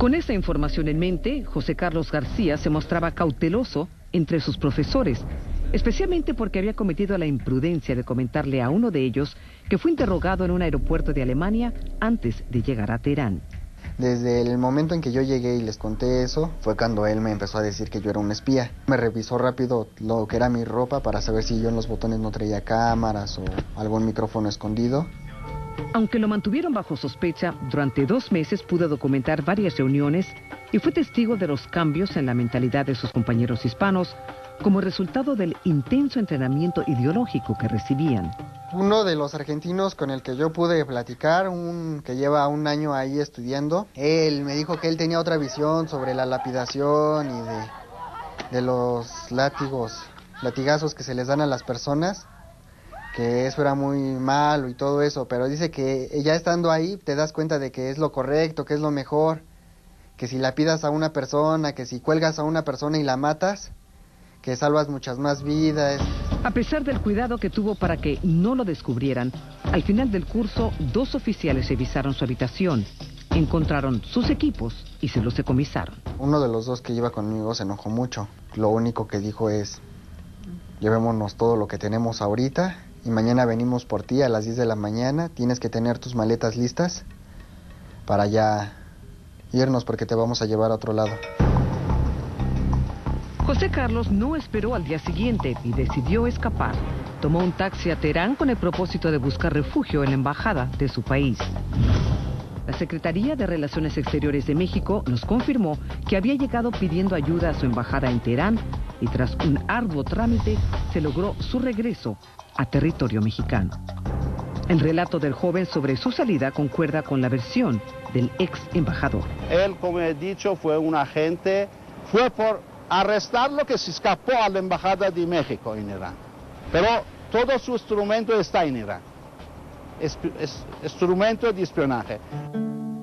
Con esa información en mente, José Carlos García se mostraba cauteloso entre sus profesores, especialmente porque había cometido la imprudencia de comentarle a uno de ellos que fue interrogado en un aeropuerto de Alemania antes de llegar a Teherán. Desde el momento en que yo llegué y les conté eso, fue cuando él me empezó a decir que yo era un espía. Me revisó rápido lo que era mi ropa para saber si yo en los botones no traía cámaras o algún micrófono escondido. Aunque lo mantuvieron bajo sospecha, durante 2 meses pudo documentar varias reuniones y fue testigo de los cambios en la mentalidad de sus compañeros hispanos como resultado del intenso entrenamiento ideológico que recibían. Uno de los argentinos con el que yo pude platicar, que lleva 1 año ahí estudiando, él me dijo que él tenía otra visión sobre la lapidación y de los latigazos que se les dan a las personas, que eso era muy malo y todo eso, pero dice que ya estando ahí te das cuenta de que es lo correcto, que es lo mejor, que si lapidas a una persona, que si cuelgas a una persona y la matas, que salvas muchas más vidas. A pesar del cuidado que tuvo para que no lo descubrieran, al final del curso 2 oficiales revisaron su habitación, encontraron sus equipos y se los decomisaron. Uno de los 2 que iba conmigo se enojó mucho. Lo único que dijo es: llevémonos todo lo que tenemos ahorita y mañana venimos por ti a las 10 de la mañana. Tienes que tener tus maletas listas para ya irnos porque te vamos a llevar a otro lado. José Carlos no esperó al día siguiente y decidió escapar. Tomó un taxi a Teherán con el propósito de buscar refugio en la embajada de su país. La Secretaría de Relaciones Exteriores de México nos confirmó que había llegado pidiendo ayuda a su embajada en Teherán y tras un arduo trámite se logró su regreso a territorio mexicano. El relato del joven sobre su salida concuerda con la versión del ex embajador. Él, como he dicho, fue un agente, fue por arrestarlo que se escapó a la embajada de México en Irán. Pero todo su instrumento está en Irán. Es instrumento de espionaje.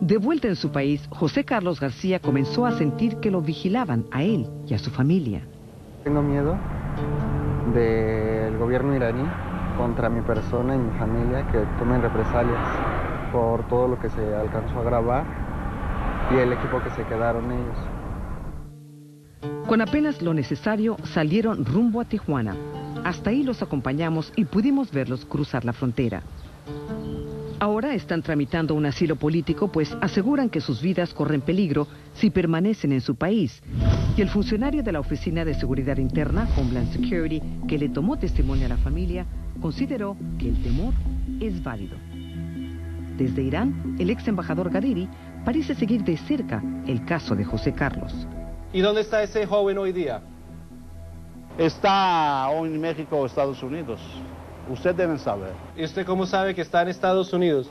De vuelta en su país, José Carlos García comenzó a sentir que lo vigilaban a él y a su familia. Tengo miedo del gobierno iraní contra mi persona y mi familia, que tomen represalias por todo lo que se alcanzó a grabar y el equipo que se quedaron ellos. Con apenas lo necesario, salieron rumbo a Tijuana. Hasta ahí los acompañamos y pudimos verlos cruzar la frontera. Ahora están tramitando un asilo político, pues aseguran que sus vidas corren peligro si permanecen en su país. Y el funcionario de la Oficina de Seguridad Interna, Homeland Security, que le tomó testimonio a la familia, consideró que el temor es válido. Desde Irán, el ex embajador Gadiri parece seguir de cerca el caso de José Carlos. ¿Y dónde está ese joven hoy día? Está o en México o Estados Unidos. Usted debe saber. ¿Y usted cómo sabe que está en Estados Unidos?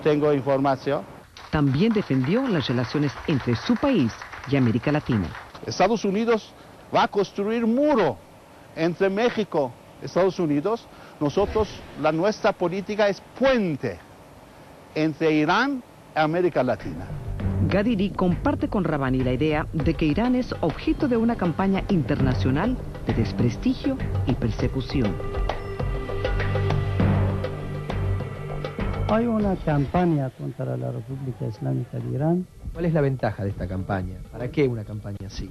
Tengo información. También defendió las relaciones entre su país y América Latina. Estados Unidos va a construir muro entre México y Estados Unidos. Nosotros, nuestra política es puente entre Irán y América Latina. Gadiri comparte con Rabbani la idea de que Irán es objeto de una campaña internacional de desprestigio y persecución. Hay una campaña contra la República Islámica de Irán. ¿Cuál es la ventaja de esta campaña? ¿Para qué una campaña así?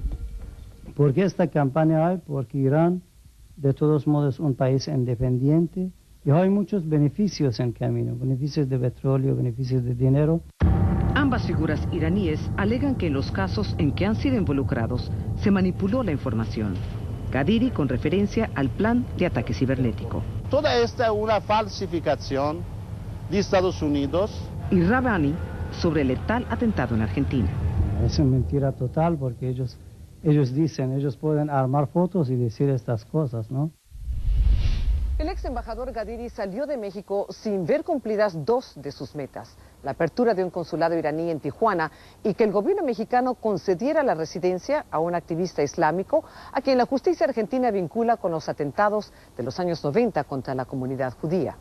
¿Por qué esta campaña hay? Porque Irán, de todos modos, es un país independiente y hay muchos beneficios en camino, beneficios de petróleo, beneficios de dinero. Ambas figuras iraníes alegan que en los casos en que han sido involucrados se manipuló la información. Gadiri con referencia al plan de ataque cibernético. Toda esta es una falsificación de Estados Unidos. Y Rabbani sobre el letal atentado en Argentina. Es una mentira total porque ellos pueden armar fotos y decir estas cosas, ¿no? El ex embajador Gadiri salió de México sin ver cumplidas 2 de sus metas: la apertura de un consulado iraní en Tijuana y que el gobierno mexicano concediera la residencia a un activista islámico a quien la justicia argentina vincula con los atentados de los años 90 contra la comunidad judía.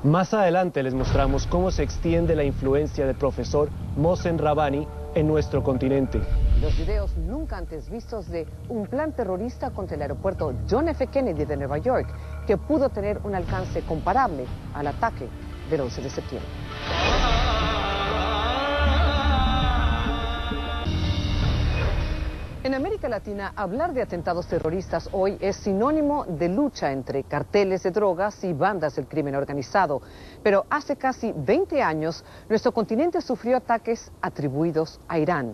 Más adelante les mostramos cómo se extiende la influencia del profesor Mohsen Rabbani en nuestro continente. Los videos nunca antes vistos de un plan terrorista contra el aeropuerto John F. Kennedy de Nueva York, que pudo tener un alcance comparable al ataque del 11 de septiembre. América Latina, hablar de atentados terroristas hoy es sinónimo de lucha entre carteles de drogas y bandas del crimen organizado. Pero hace casi 20 años, nuestro continente sufrió ataques atribuidos a Irán.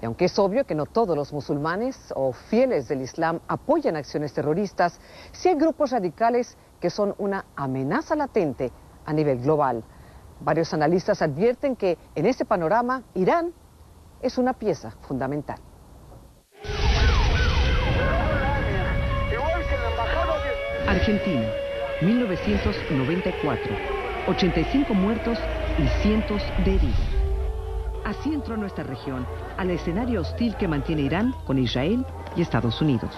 Y aunque es obvio que no todos los musulmanes o fieles del Islam apoyan acciones terroristas, sí hay grupos radicales que son una amenaza latente a nivel global. Varios analistas advierten que en ese panorama, Irán es una pieza fundamental. Argentina, 1994. 85 muertos y cientos de heridos. Así entró nuestra región al escenario hostil que mantiene Irán con Israel y Estados Unidos.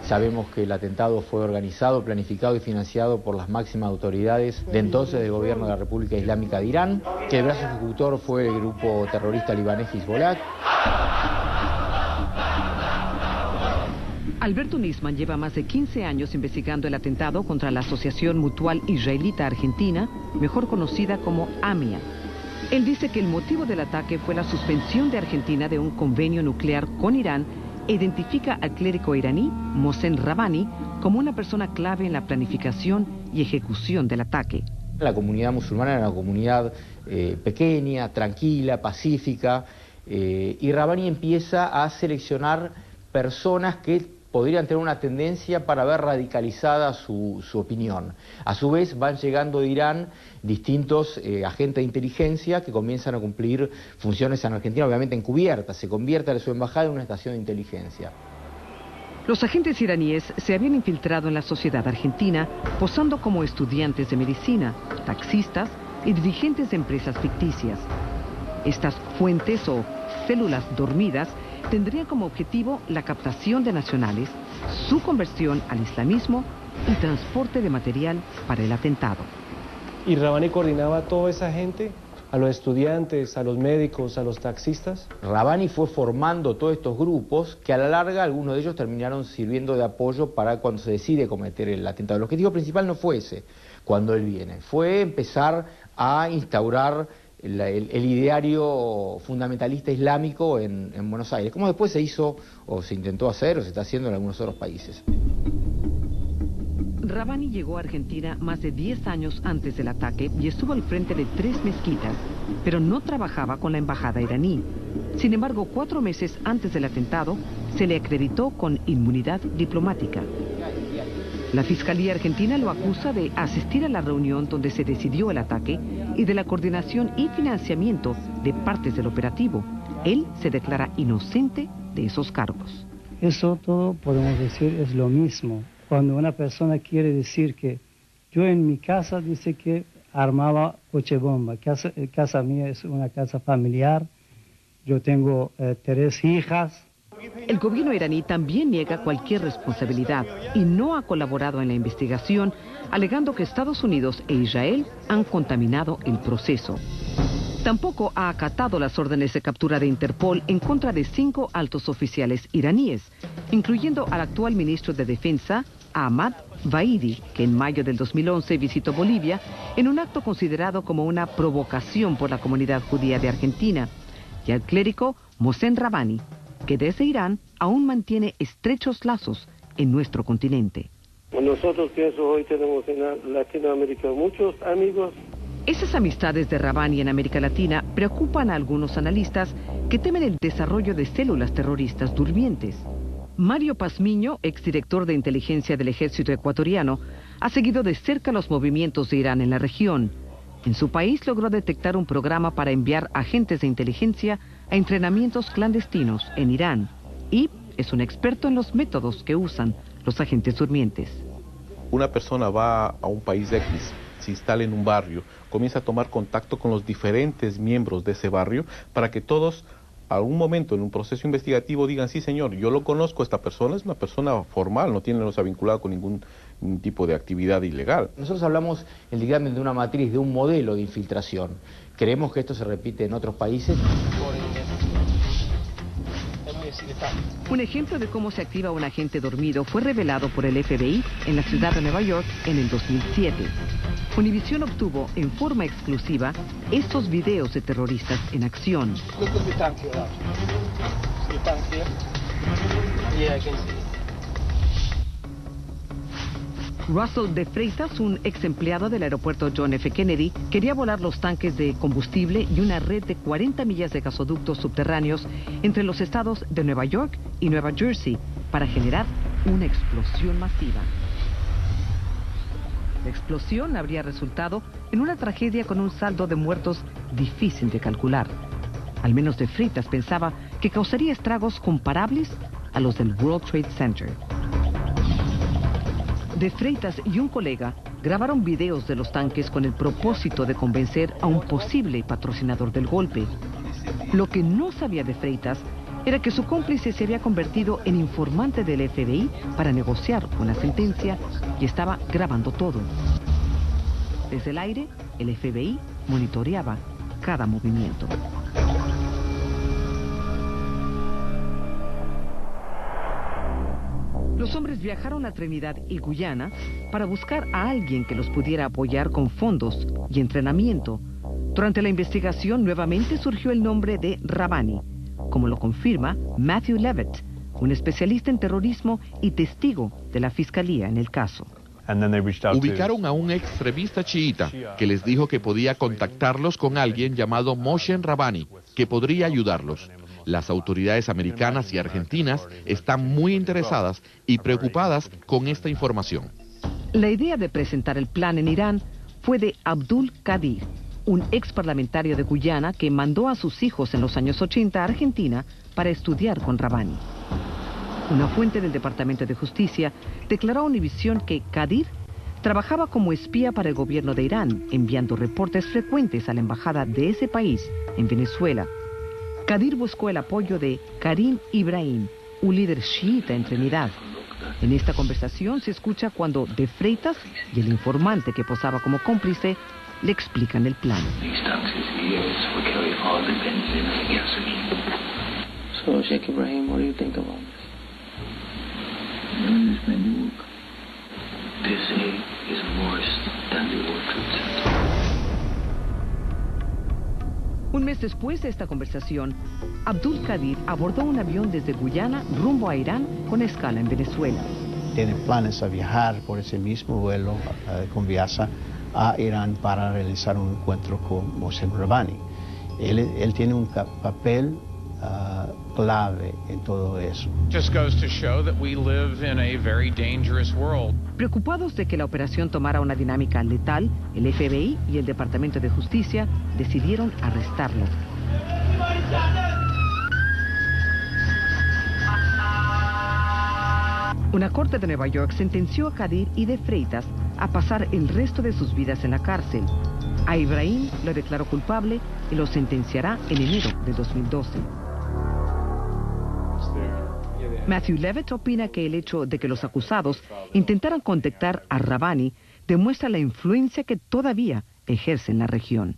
Sabemos que el atentado fue organizado, planificado y financiado por las máximas autoridades de entonces del gobierno de la República Islámica de Irán, que el brazo ejecutor fue el grupo terrorista libanés Hezbollah. Alberto Nisman lleva más de 15 años investigando el atentado contra la Asociación Mutual Israelita Argentina, mejor conocida como AMIA. Él dice que el motivo del ataque fue la suspensión de Argentina de un convenio nuclear con Irán e identifica al clérigo iraní Mohsen Rabbani como una persona clave en la planificación y ejecución del ataque. La comunidad musulmana era una comunidad pequeña, tranquila, pacífica, y Rabbani empieza a seleccionar personas que podrían tener una tendencia para ver radicalizada su opinión. A su vez van llegando de Irán distintos agentes de inteligencia que comienzan a cumplir funciones en Argentina, obviamente encubiertas. Se convierte su embajada en una estación de inteligencia. Los agentes iraníes se habían infiltrado en la sociedad argentina, posando como estudiantes de medicina, taxistas y dirigentes de empresas ficticias. Estas fuentes o células dormidas tendrían como objetivo la captación de nacionales, su conversión al islamismo y transporte de material para el atentado. ¿Y Rabbani coordinaba a toda esa gente? ¿A los estudiantes, a los médicos, a los taxistas? Rabbani fue formando todos estos grupos que a la larga algunos de ellos terminaron sirviendo de apoyo para cuando se decide cometer el atentado. El objetivo principal no fue ese cuando él viene, fue empezar a instaurar el ideario fundamentalista islámico en Buenos Aires, como después se hizo o se intentó hacer o se está haciendo en algunos otros países. Rabbani llegó a Argentina más de 10 años antes del ataque y estuvo al frente de 3 mezquitas, pero no trabajaba con la embajada iraní. Sin embargo, 4 meses antes del atentado, se le acreditó con inmunidad diplomática. La Fiscalía Argentina lo acusa de asistir a la reunión donde se decidió el ataque y de la coordinación y financiamiento de partes del operativo. Él se declara inocente de esos cargos. Eso todo, podemos decir, es lo mismo. Cuando una persona quiere decir que yo en mi casa dice que armaba coche bomba, casa mía es una casa familiar, yo tengo 3 hijas. El gobierno iraní también niega cualquier responsabilidad y no ha colaborado en la investigación, alegando que Estados Unidos e Israel han contaminado el proceso. Tampoco ha acatado las órdenes de captura de Interpol en contra de 5 altos oficiales iraníes, incluyendo al actual ministro de Defensa, Ahmad Vaidi, que en mayo del 2011 visitó Bolivia en un acto considerado como una provocación por la comunidad judía de Argentina, y al clérigo Mohsen Rabbani, que desde Irán aún mantiene estrechos lazos en nuestro continente. Nosotros pienso hoy tenemos en Latinoamérica muchos amigos. Esas amistades de Rabbani en América Latina preocupan a algunos analistas que temen el desarrollo de células terroristas durmientes. Mario Pazmiño, exdirector de inteligencia del ejército ecuatoriano, ha seguido de cerca los movimientos de Irán en la región. En su país logró detectar un programa para enviar agentes de inteligencia a entrenamientos clandestinos en Irán y es un experto en los métodos que usan los agentes durmientes. Una persona va a un país X, se instala en un barrio, comienza a tomar contacto con los diferentes miembros de ese barrio para que todos, a algún momento en un proceso investigativo, digan, sí señor, yo lo conozco, esta persona es una persona formal, no se ha vinculado con ningún tipo de actividad ilegal. Nosotros hablamos el dictamen de una matriz, de un modelo de infiltración. Creemos que esto se repite en otros países. Un ejemplo de cómo se activa un agente dormido fue revelado por el FBI en la ciudad de Nueva York en el 2007. Univision obtuvo en forma exclusiva estos videos de terroristas en acción. Russell de Freitas, un ex empleado del aeropuerto John F. Kennedy, quería volar los tanques de combustible y una red de 40 millas de gasoductos subterráneos entre los estados de Nueva York y Nueva Jersey para generar una explosión masiva. La explosión habría resultado en una tragedia con un saldo de muertos difícil de calcular. Al menos de Freitas pensaba que causaría estragos comparables a los del World Trade Center. De Freitas y un colega grabaron videos de los tanques con el propósito de convencer a un posible patrocinador del golpe. Lo que no sabía de Freitas era que su cómplice se había convertido en informante del FBI para negociar una sentencia y estaba grabando todo. Desde el aire, el FBI monitoreaba cada movimiento. Los hombres viajaron a Trinidad y Guyana para buscar a alguien que los pudiera apoyar con fondos y entrenamiento. Durante la investigación nuevamente surgió el nombre de Rabbani, como lo confirma Matthew Levitt, un especialista en terrorismo y testigo de la fiscalía en el caso. Ubicaron a un extremista chiita que les dijo que podía contactarlos con alguien llamado Moshe Rabbani, que podría ayudarlos. Las autoridades americanas y argentinas están muy interesadas y preocupadas con esta información. La idea de presentar el plan en Irán fue de Abdul Qadir, un ex parlamentario de Guyana que mandó a sus hijos en los años 80 a Argentina para estudiar con Rabbani. Una fuente del Departamento de Justicia declaró a Univisión que Qadir trabajaba como espía para el gobierno de Irán, enviando reportes frecuentes a la embajada de ese país en Venezuela. Qadir buscó el apoyo de Karim Ibrahim, un líder chiita en Trinidad. En esta conversación se escucha cuando De Freitas y el informante que posaba como cómplice le explican el plan. So, Sheikh Ibrahim, what do you think about this? They say it's worse than the World Trade Center. Un mes después de esta conversación, Abdul Qadir abordó un avión desde Guyana rumbo a Irán con escala en Venezuela. Tiene planes a viajar por ese mismo vuelo con Viasa a Irán para realizar un encuentro con Mohsen Rabbani. Él tiene un papel clave en todo eso. Just goes to show that we live in a very dangerous world. Preocupados de que la operación tomara una dinámica letal, el FBI y el Departamento de Justicia decidieron arrestarlo. Una corte de Nueva York sentenció a Qadir y De Freitas a pasar el resto de sus vidas en la cárcel. A Ibrahim lo declaró culpable y lo sentenciará en enero de 2012. Matthew Levitt opina que el hecho de que los acusados intentaran contactar a Rabbani demuestra la influencia que todavía ejerce en la región.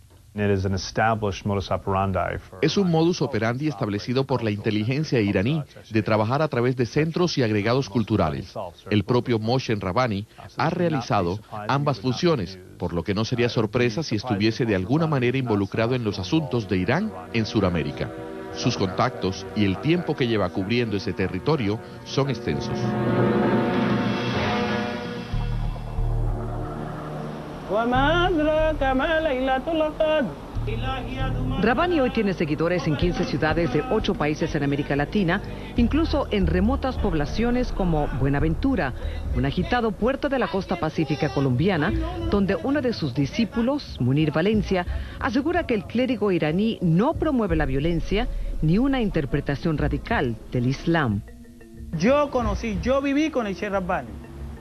Es un modus operandi establecido por la inteligencia iraní de trabajar a través de centros y agregados culturales. El propio Mohsen Rabbani ha realizado ambas funciones, por lo que no sería sorpresa si estuviese de alguna manera involucrado en los asuntos de Irán en Sudamérica. Sus contactos y el tiempo que lleva cubriendo ese territorio son extensos. Rabbani hoy tiene seguidores en 15 ciudades de 8 países en América Latina, incluso en remotas poblaciones como Buenaventura, un agitado puerto de la costa pacífica colombiana, donde uno de sus discípulos, Munir Valencia, asegura que el clérigo iraní no promueve la violencia ni una interpretación radical del Islam. Yo viví con el Sheikh Rabbani.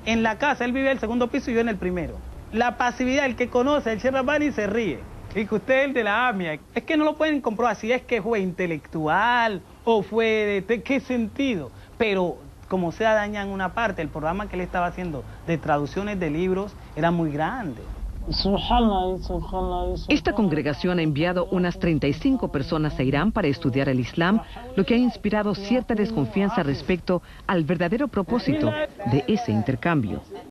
En la casa, él vive en el segundo piso y yo en el primero. La pasividad, el que conoce al Sheikh Rabbani se ríe. Y que usted es el de la AMIA. Es que no lo pueden comprobar si es que fue intelectual o fue de qué sentido. Pero como sea dañan una parte, el programa que él estaba haciendo de traducciones de libros era muy grande. Esta congregación ha enviado unas 35 personas a Irán para estudiar el Islam, lo que ha inspirado cierta desconfianza respecto al verdadero propósito de ese intercambio.